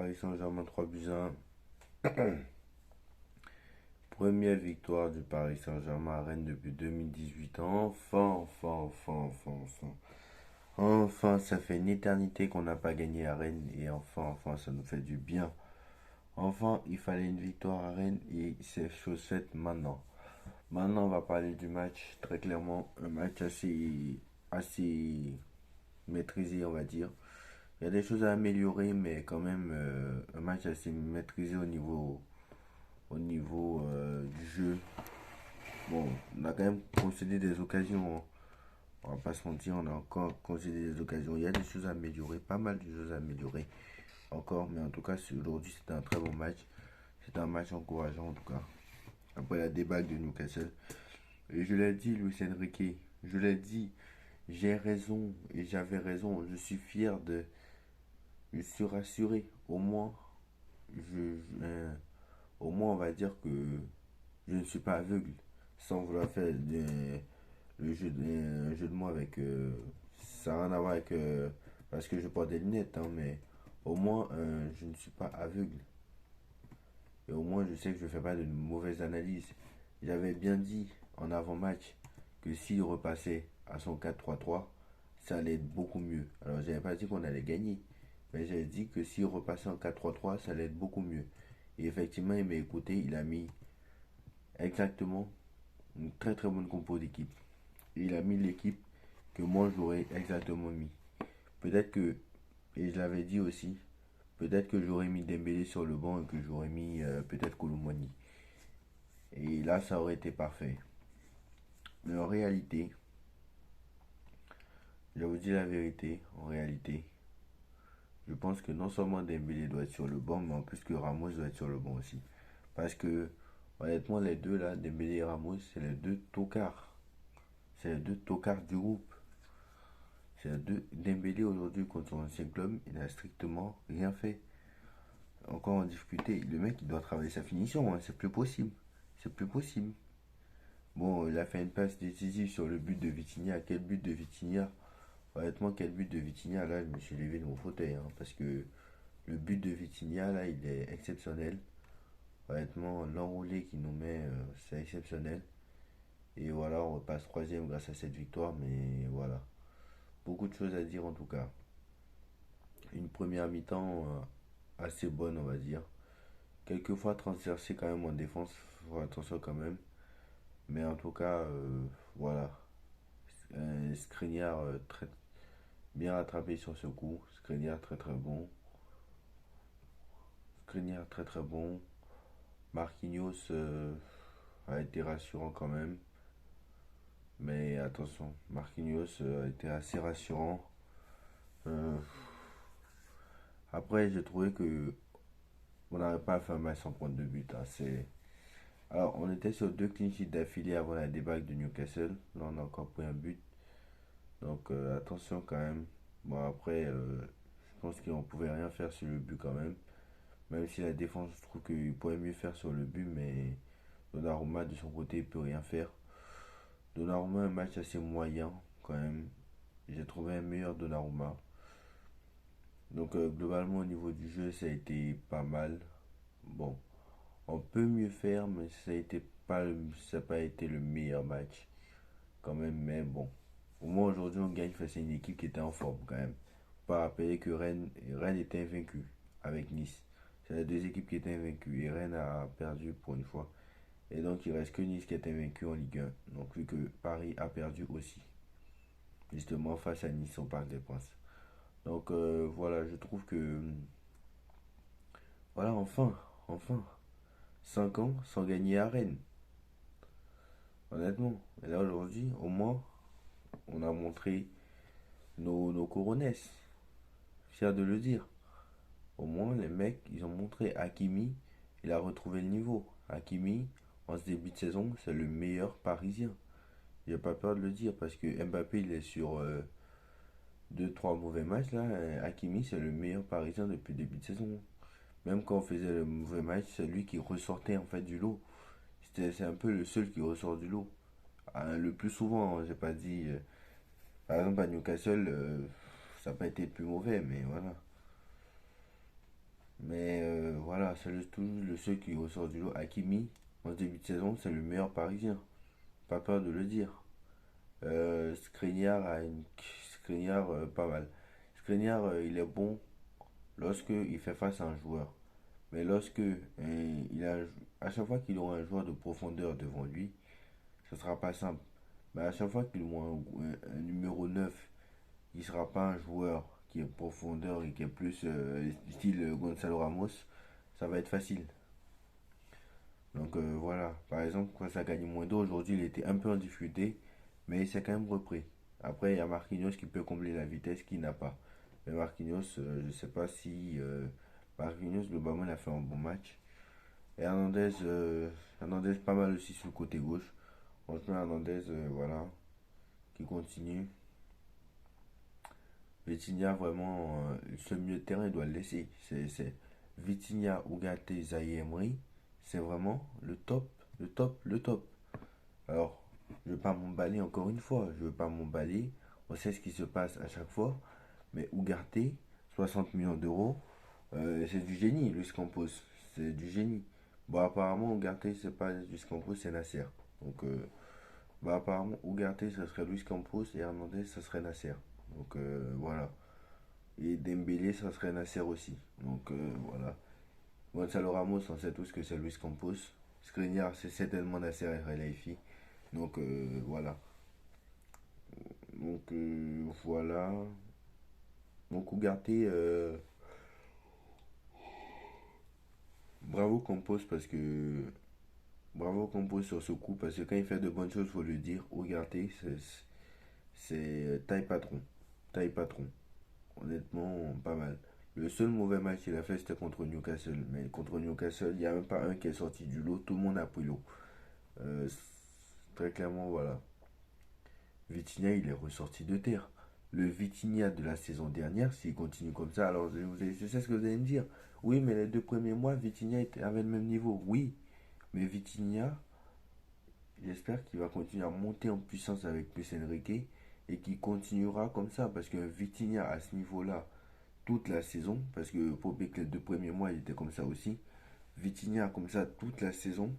Paris Saint-Germain 3 buts à 1. Première victoire du Paris Saint-Germain à Rennes depuis 2018. Enfin. Enfin, ça fait une éternité qu'on n'a pas gagné à Rennes. Et enfin, ça nous fait du bien. Enfin, il fallait une victoire à Rennes et c'est chose faite maintenant. Maintenant, on va parler du match. Très clairement, un match assez maîtrisé, on va dire. Il y a des choses à améliorer, mais quand même, un match assez maîtrisé au niveau du jeu. Bon, on a quand même concédé des occasions, hein. On va pas se mentir, on a encore concédé des occasions. Il y a des choses à améliorer, pas mal de choses à améliorer encore. Mais en tout cas, aujourd'hui, c'était un très bon match. C'était un match encourageant, en tout cas. Après la débâcle de Newcastle. Et je l'ai dit, Luis Enrique, je l'ai dit, j'ai raison et j'avais raison. Je suis fier de. Je suis rassuré. Au moins, on va dire que je ne suis pas aveugle. Sans vouloir faire un jeu de mots avec. Ça n'a rien à voir avec. Parce que je porte des lunettes, hein, mais au moins, je ne suis pas aveugle. Et au moins, je sais que je ne fais pas de mauvaises analyses. J'avais bien dit en avant-match que s'il repassait à son 4-3-3, ça allait être beaucoup mieux. Alors, j'avais pas dit qu'on allait gagner, mais j'avais dit que s'il repassait en 4-3-3, ça allait être beaucoup mieux. Et effectivement, il m'a écouté, il a mis exactement une très très bonne compo d'équipe. Il a mis l'équipe que moi j'aurais exactement mis. Peut-être que, et je l'avais dit aussi, peut-être que j'aurais mis Dembélé sur le banc et que j'aurais mis peut-être Koulibaly. Et là, ça aurait été parfait. Mais en réalité, je vous dis la vérité, en réalité, je pense que non seulement Dembélé doit être sur le banc, mais en plus que Ramos doit être sur le banc aussi. Parce que, honnêtement, les deux là, Dembélé et Ramos, c'est les deux tocards. C'est les deux tocards du groupe. C'est les deux. Dembélé aujourd'hui contre son ancien club, il n'a strictement rien fait. Encore en difficulté. Le mec, il doit travailler sa finition, hein. C'est plus possible. C'est plus possible. Bon, il a fait une passe décisive sur le but de Vitinha. Quel but de Vitinha? Honnêtement, quel but de Vitinha? Là, je me suis levé de mon fauteuil, hein, parce que le but de Vitinha, là, il est exceptionnel. Honnêtement, l'enroulé qu'il nous met, c'est exceptionnel. Et voilà, on repasse troisième grâce à cette victoire. Mais voilà, beaucoup de choses à dire en tout cas. Une première mi-temps assez bonne, on va dire. Quelquefois transversée quand même en défense, faut faire attention quand même. Mais en tout cas, voilà. Skriniar très bien rattrapé sur ce coup. Skriniar très très bon. Skriniar très très bon. Marquinhos a été rassurant quand même. Mais attention, Marquinhos a été assez rassurant. Euh, Après, j'ai trouvé que on n'avait pas fait un match sans prendre de but, hein. Alors, on était sur deux clean sheets d'affilée avant la débâcle de Newcastle. Là, on a encore pris un but. Donc, attention quand même. Bon, après, je pense qu'on pouvait rien faire sur le but quand même. Même si la défense, je trouve qu'il pourrait mieux faire sur le but, mais Donnarumma, de son côté, il peut rien faire. Donnarumma, un match assez moyen quand même. J'ai trouvé un meilleur Donnarumma. Donc, globalement, au niveau du jeu, ça a été pas mal. Bon, on peut mieux faire, mais ça n'a pas été le meilleur match quand même. Mais bon, au moins aujourd'hui, on gagne face à une équipe qui était en forme quand même. Pas rappeler que Rennes était invaincu avec Nice. C'est les deux équipes qui étaient invaincues et Rennes a perdu pour une fois. Et donc il reste que Nice qui est invaincu en Ligue 1. Donc vu que Paris a perdu aussi, justement face à Nice au Parc des Princes. Donc voilà, je trouve que voilà, enfin, 5 ans sans gagner à Rennes. Honnêtement. Et là aujourd'hui, au moins, on a montré nos couronnesses. Fier de le dire. Au moins, les mecs, ils ont montré. Hakimi, il a retrouvé le niveau. Hakimi, en ce début de saison, c'est le meilleur parisien. J'ai pas peur de le dire parce que Mbappé, il est sur deux trois mauvais matchs là. Hakimi, c'est le meilleur parisien depuis le début de saison. Même quand on faisait le mauvais match, c'est lui qui ressortait en fait du lot. C'est un peu le seul qui ressort du lot. Le plus souvent, hein, j'ai pas dit. Par exemple, à Newcastle, ça n'a pas été le plus mauvais, mais voilà. Mais voilà, c'est le seul qui ressort du lot. Hakimi, en ce début de saison, c'est le meilleur parisien. Pas peur de le dire. Skriniar a une. Skriniar, pas mal. Skriniar, il est bon lorsque il fait face à un joueur. Mais lorsque à chaque fois qu'il aura un joueur de profondeur devant lui, ce sera pas simple. Mais à chaque fois qu'il aura un numéro 9, il ne sera pas un joueur qui est profondeur et qui est plus style Gonzalo Ramos, ça va être facile. Donc voilà, par exemple, quand ça gagne moins d'eau, aujourd'hui il était un peu en difficulté, mais il s'est quand même repris. Après, il y a Marquinhos qui peut combler la vitesse qu'il n'a pas. Mais Marquinhos, je ne sais pas si Marquinhos, globalement, il a fait un bon match. Et Hernandez pas mal aussi sur le côté gauche. Franchement, Hernandez, voilà, qui continue. Vitinha, vraiment, ce milieu de terrain, il doit le laisser. C'est Vitinha, Ugarte, Zaïre Emery. C'est vraiment le top, le top, le top. Alors, je ne veux pas m'emballer encore une fois. Je ne veux pas m'emballer. On sait ce qui se passe à chaque fois. Mais Ugarte, 60 millions d'euros, c'est du génie, Luis Campos. C'est du génie. Bon, apparemment, Ugarte, c'est pas Luis Campos, c'est Nasser. Donc, bah, apparemment, Ugarte, ça serait Luis Campos et Hernandez, ça serait Nasser. Donc, voilà. Et Dembélé, ça serait Nasser aussi. Donc, voilà. Gonzalo Ramos, on sait tous que c'est Luis Campos. Skriniar, c'est certainement Nasser El Khelaifi. Donc, voilà. Donc, voilà. Donc, Ugarte, bravo Campos parce que bravo Campos sur ce coup parce que quand il fait de bonnes choses, faut le dire. Regardez, c'est taille patron. Taille patron. Honnêtement, pas mal. Le seul mauvais match qu'il a fait, c'était contre Newcastle. Mais contre Newcastle, il n'y a même pas un qui est sorti du lot. Tout le monde a pris l'eau. Euh, Très clairement, voilà. Vitinha, il est ressorti de terre. Le Vitinha de la saison dernière, s'il continue comme ça, alors je sais ce que vous allez me dire. Oui, mais les 2 premiers mois, Vitinha avait le même niveau. Oui, mais Vitinha, j'espère qu'il va continuer à monter en puissance avec Luis Enrique et qu'il continuera comme ça parce que Vitinha à ce niveau-là toute la saison, parce que faut oublier que les 2 premiers mois il était comme ça aussi. Vitinha comme ça toute la saison,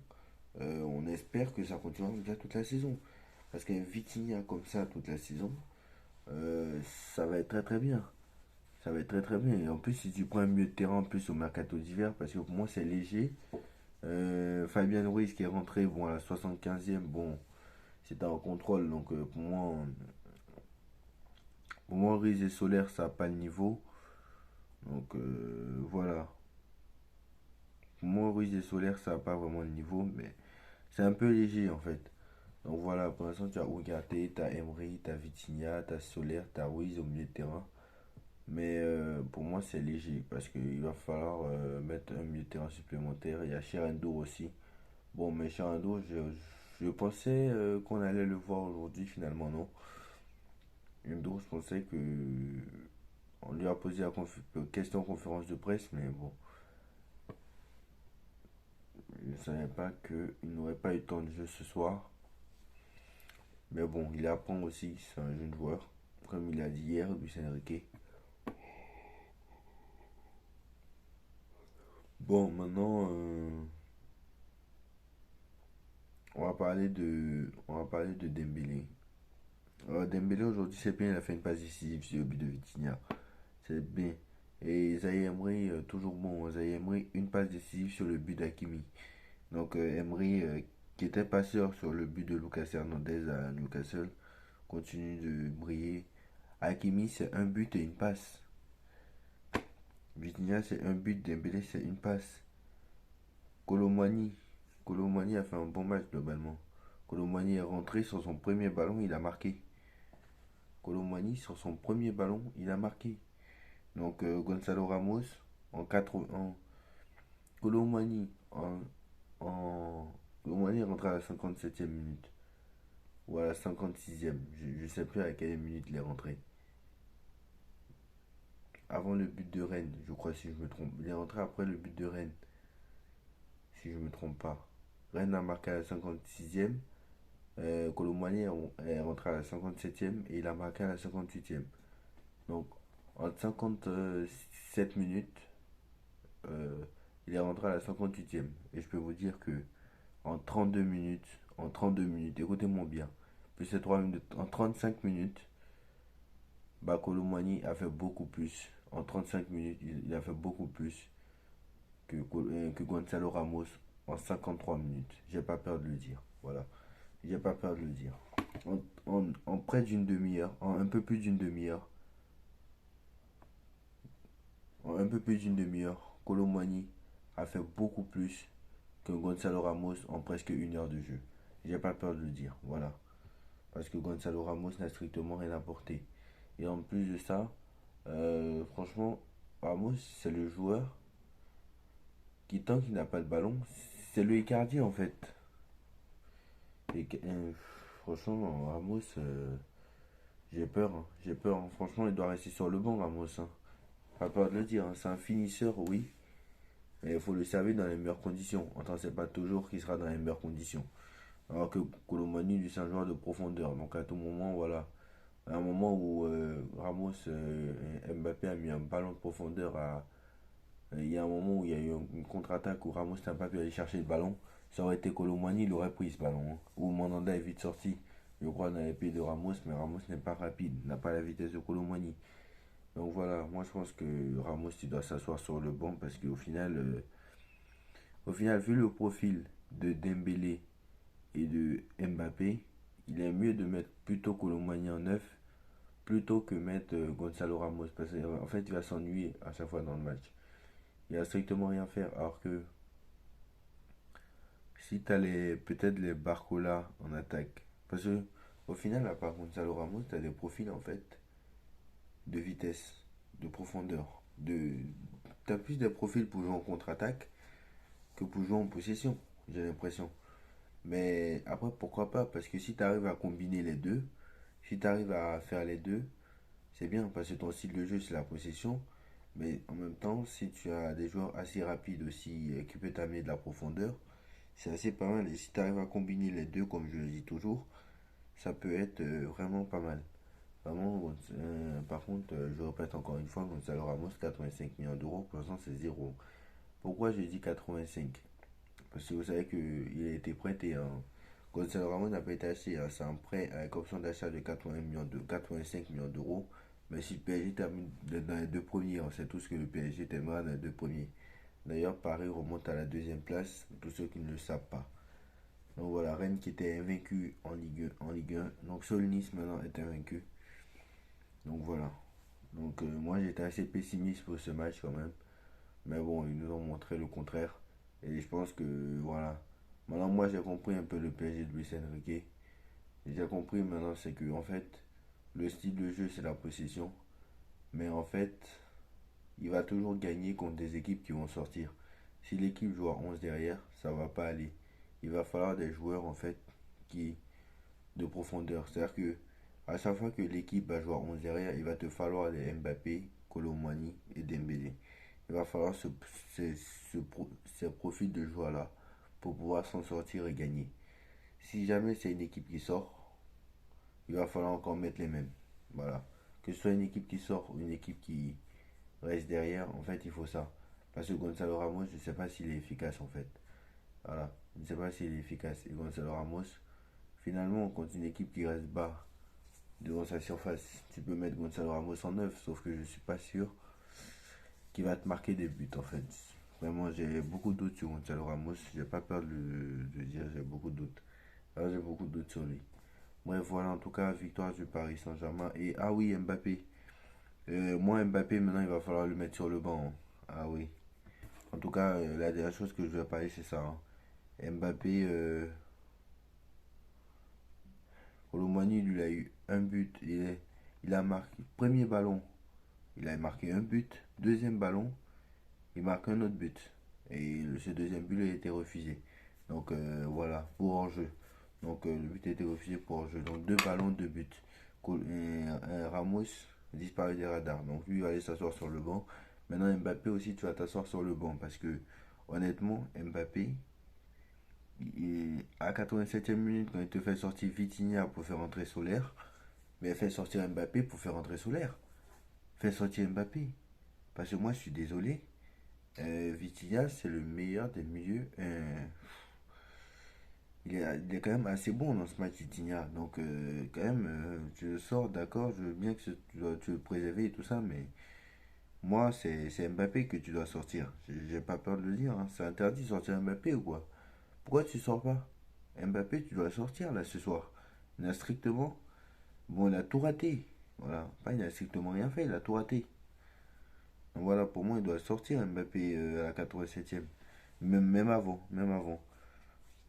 on espère que ça continuera comme ça toute la saison. Parce qu'un Vitinha comme ça toute la saison, ça va être très très bien. Ça va être très très bien. Et en plus, si tu prends un milieu de terrain en plus au mercato d'hiver, parce que pour moi c'est léger. Fabien Ruiz qui est rentré bon, à la 75e, bon, c'était en contrôle. Donc pour moi, Ruiz et Solaire, ça n'a pas le niveau. Donc voilà. Pour moi, Ruiz et Solaire, ça n'a pas vraiment le niveau, mais c'est un peu léger en fait. Donc voilà, pour l'instant, tu as Ugarte, tu as Emery, tu as Vitinha, tu as Solaire, tu as Ruiz au milieu de terrain. Mais pour moi, c'est léger parce qu'il va falloir mettre un milieu de terrain supplémentaire. Il y a Cherendo aussi. Bon, mais Cherendo, je pensais qu'on allait le voir aujourd'hui, finalement, non. Cherendo, je pensais que on lui a posé la question en conférence de presse, mais bon, je ne savais pas qu'il n'aurait pas eu tant de jeu ce soir. Mais bon, il apprend aussi, c'est un jeune joueur. Comme il a dit hier, Luis Enrique. Bon, maintenant, on va parler de Dembélé. Dembélé aujourd'hui, c'est bien, il a fait une passe décisive sur le but de Vitinha. C'est bien. Et Zaïre Emery, toujours bon. Zaïre Emery, une passe décisive sur le but d'Akimi. Donc Emery, qui était passeur sur le but de Lucas Hernandez à Newcastle, continue de briller. Hakimi, c'est un but et une passe. Vitinha, c'est un but. Dembélé, c'est une passe. Colomani. Colomani a fait un bon match globalement. Colomani est rentré sur son premier ballon, il a marqué. Colomani, sur son premier ballon, il a marqué. Donc Gonzalo Ramos, en 4 en Colomani, en Colomani est rentré à la 57e minute. Ou à la 56e. Je ne sais plus à quelle minute il est rentré. Avant le but de Rennes, je crois, si je me trompe. Il est rentré après le but de Rennes, si je ne me trompe pas. Rennes a marqué à la 56e. Colomani est rentré à la 57e et il a marqué à la 58e. Donc, en 57 minutes, il est rentré à la 58e. Et je peux vous dire que en 32 minutes, écoutez-moi bien, plus ces 3 minutes, en 35 minutes, Colomani a fait beaucoup plus. En 35 minutes, il a fait beaucoup plus que Gonzalo Ramos en 53 minutes. J'ai pas peur de le dire. Voilà. J'ai pas peur de le dire. En près d'une demi-heure, en un peu plus d'une demi-heure, Colomani a fait beaucoup plus que Gonzalo Ramos en presque une heure de jeu. J'ai pas peur de le dire. Voilà. Parce que Gonzalo Ramos n'a strictement rien apporté. Et en plus de ça, franchement, Ramos, c'est le joueur qui, tant qu'il n'a pas de ballon, c'est le Icardi en fait. Et, franchement, Ramos, j'ai peur. Hein. J'ai peur. Hein. Franchement, il doit rester sur le banc, Ramos. Hein. Pas peur de le dire. Hein. C'est un finisseur, oui. Mais il faut le servir dans les meilleures conditions. On ne sait pas toujours qu'il sera dans les meilleures conditions. Alors que Colomani, lui, c'est un joueur de profondeur. Donc à tout moment, voilà. À un moment où Ramos, Mbappé a mis un ballon de profondeur il y a un moment où il y a eu une contre-attaque où Ramos n'a pas pu aller chercher le ballon. Ça aurait été Colomani, il aurait pris ce ballon. Hein. Ou Mandanda est vite sorti, je crois, dans les pieds de Ramos, mais Ramos n'est pas rapide, n'a pas la vitesse de Colomani. Donc voilà, moi je pense que Ramos, il doit s'asseoir sur le banc parce qu'au final, vu le profil de Dembélé et de Mbappé, il est mieux de mettre plutôt Colomani en neuf plutôt que mettre Gonzalo Ramos parce qu'en fait, il va s'ennuyer à chaque fois dans le match. Il a strictement rien faire. Alors que si tu as peut-être les Barcola en attaque, parce que au final, à part Gonzalo Ramos, tu as des profils en fait de vitesse, de profondeur. Tu as plus des profils pour jouer en contre-attaque que pour jouer en possession, j'ai l'impression. Mais après, pourquoi pas? Parce que si tu arrives à combiner les deux, si tu arrives à faire les deux, c'est bien parce que ton style de jeu, c'est la possession. Mais en même temps, si tu as des joueurs assez rapides aussi qui peuvent t'amener de la profondeur, c'est assez pas mal. Et si tu arrives à combiner les deux, comme je le dis toujours, ça peut être vraiment pas mal. Vraiment, par contre, je répète encore une fois, Gonzalo Ramos, 85 millions d'euros, pour l'instant c'est zéro. Pourquoi j'ai dit 85? Parce que vous savez qu'il a été prêté. Hein. Gonzalo Ramos n'a pas été acheté. Hein. C'est un prêt avec option d'achat de 85 millions d'euros. Mais si le PSG termine dans les deux premiers, on sait tous que le PSG terminera dans les deux premiers. D'ailleurs, Paris remonte à la deuxième place, pour ceux qui ne le savent pas. Donc voilà, Rennes qui était invaincu en Ligue 1. Donc seul Nice maintenant est invaincu. Donc voilà. Donc moi j'étais assez pessimiste pour ce match quand même. Mais bon, ils nous ont montré le contraire. Et je pense que voilà. Maintenant moi j'ai compris un peu le PSG de Luis Enrique. J'ai compris maintenant c'est que en fait le style de jeu c'est la possession. Mais en fait il va toujours gagner contre des équipes qui vont sortir. Si l'équipe joue à 11 derrière, ça va pas aller. Il va falloir des joueurs en fait qui de profondeur. C'est-à-dire que à chaque fois que l'équipe va jouer à 11 derrière, il va te falloir les Mbappé, Colomani et Dembélé. Il va falloir ces profils de joueurs-là pour pouvoir s'en sortir et gagner. Si jamais c'est une équipe qui sort, il va falloir encore mettre les mêmes. Voilà. Que ce soit une équipe qui sort ou une équipe qui reste derrière, en fait, il faut ça. Parce que Gonzalo Ramos, je ne sais pas s'il est efficace en fait. Voilà. Je ne sais pas s'il est efficace. Et Gonzalo Ramos, finalement, contre une équipe qui reste bas devant sa surface, tu peux mettre Gonzalo Ramos en neuf, sauf que je ne suis pas sûr qu'il va te marquer des buts en fait. Vraiment, j'ai beaucoup de doutes sur Gonzalo Ramos. J'ai pas peur de dire, j'ai beaucoup de doutes. Alors, j'ai beaucoup de doutes sur lui. Bref, voilà, en tout cas, victoire du Paris Saint-Germain. Et ah oui, Mbappé. Moi, Mbappé, maintenant, il va falloir le mettre sur le banc. Hein. Ah oui. En tout cas, la dernière chose que je vais parler, c'est ça. Hein. Mbappé, Colomani, lui, il a eu un but. Il a marqué. Premier ballon, il a marqué un but. Deuxième ballon, il marque un autre but. Et ce deuxième but a été refusé. Donc voilà, pour hors-jeu. Donc le but a été refusé pour hors-jeu. Donc deux ballons, deux buts. Ramos disparaît des radars. Donc lui il va aller s'asseoir sur le banc. Maintenant Mbappé aussi, tu vas t'asseoir sur le banc. Parce que honnêtement, Mbappé, à 87e minute, quand il te fait sortir Vitinha pour faire entrer Solaire, mais fait sortir Mbappé pour faire entrer Solaire. Fait sortir Mbappé. Parce que moi je suis désolé. Vitinha, c'est le meilleur des milieux. Il est quand même assez bon dans ce match, Vitinha. Donc, quand même, tu le sors, d'accord. Je veux bien que tu le préserver et tout ça, mais moi, c'est Mbappé que tu dois sortir. J'ai pas peur de le dire, hein. C'est interdit de sortir Mbappé ou quoi? Pourquoi tu sors pas? Mbappé, tu dois sortir là ce soir. Il a strictement. Bon, il a tout raté. Voilà. Pas, il a strictement rien fait, il a tout raté. Donc voilà, pour moi, il doit sortir Mbappé à la 87e. Même avant, même avant.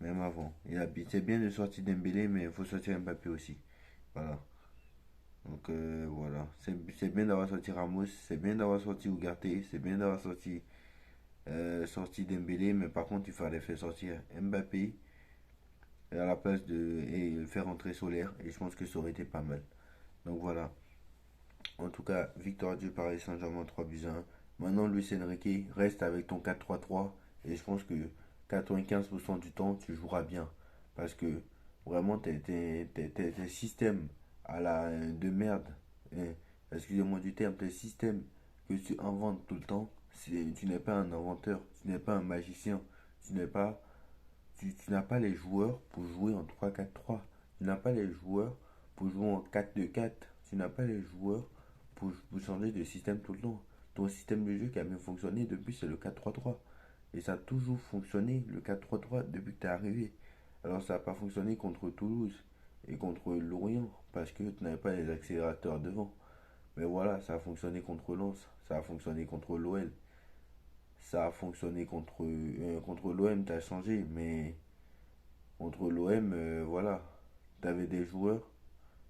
Même avant. C'est bien de sortir Dembélé, mais il faut sortir Mbappé aussi. Voilà. Donc voilà. C'est bien d'avoir sorti Ramos, c'est bien d'avoir sorti Ugarte, c'est bien d'avoir sorti Dembélé, mais par contre, il fallait faire sortir Mbappé à la place de. Et faire entrer Solaire. Et je pense que ça aurait été pas mal. Donc voilà. En tout cas, victoire du Paris Saint-Germain 3-1. Maintenant, Luis Enrique, reste avec ton 4-3-3. Et je pense que 95% du temps, tu joueras bien. Parce que vraiment, tes systèmes à la de merde, hein, excusez-moi du terme, tes systèmes que tu inventes tout le temps, tu n'es pas un inventeur, tu n'es pas un magicien, tu n'es pas, tu n'as pas les joueurs pour jouer en 3-4-3. Tu n'as pas les joueurs pour jouer en 4-2-4. Tu n'as pas les joueurs pour changer de système tout le temps. Ton système de jeu qui a bien fonctionné depuis, c'est le 4-3-3. Et ça a toujours fonctionné, le 4-3-3, depuis que tu es arrivé. Alors ça n'a pas fonctionné contre Toulouse et contre Lorient, parce que tu n'avais pas les accélérateurs devant. Mais voilà, ça a fonctionné contre Lens, ça a fonctionné contre l'OL, ça a fonctionné contre l'OM, tu as changé, mais contre l'OM, voilà, tu avais des joueurs,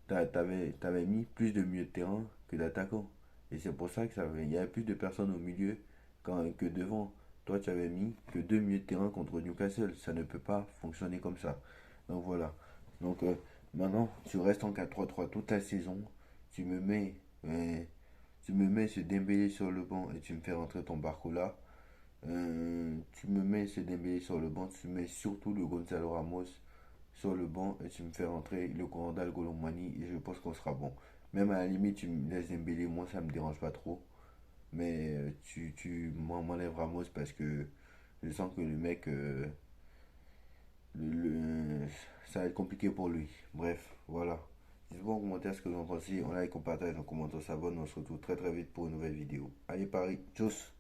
t'avais mis plus de milieu de terrain que d'attaquants. Et c'est pour ça il y avait plus de personnes au milieu que devant. Toi, tu avais mis que deux milieux de terrain contre Newcastle. Ça ne peut pas fonctionner comme ça. Donc voilà. Donc maintenant, tu restes en 4-3-3 toute la saison. Tu me mets, euh, tu me mets ce Dembélé sur le banc et tu me fais rentrer ton Barcola. Tu me mets ce Dembélé sur le banc. Tu mets surtout le Gonzalo Ramos sur le banc et tu me fais rentrer le Commandant Golomani et je pense qu'on sera bon. Même à la limite, tu me laisses Dembélé, moi ça me dérange pas trop. Mais tu m'enlèves Ramos parce que je sens que le mec, ça va être compliqué pour lui. Bref, voilà. Dites-moi en commentaire ce que vous en pensez. On like, on partage, on commente, on s'abonne. On se retrouve très très vite pour une nouvelle vidéo. Allez Paris, tchuss.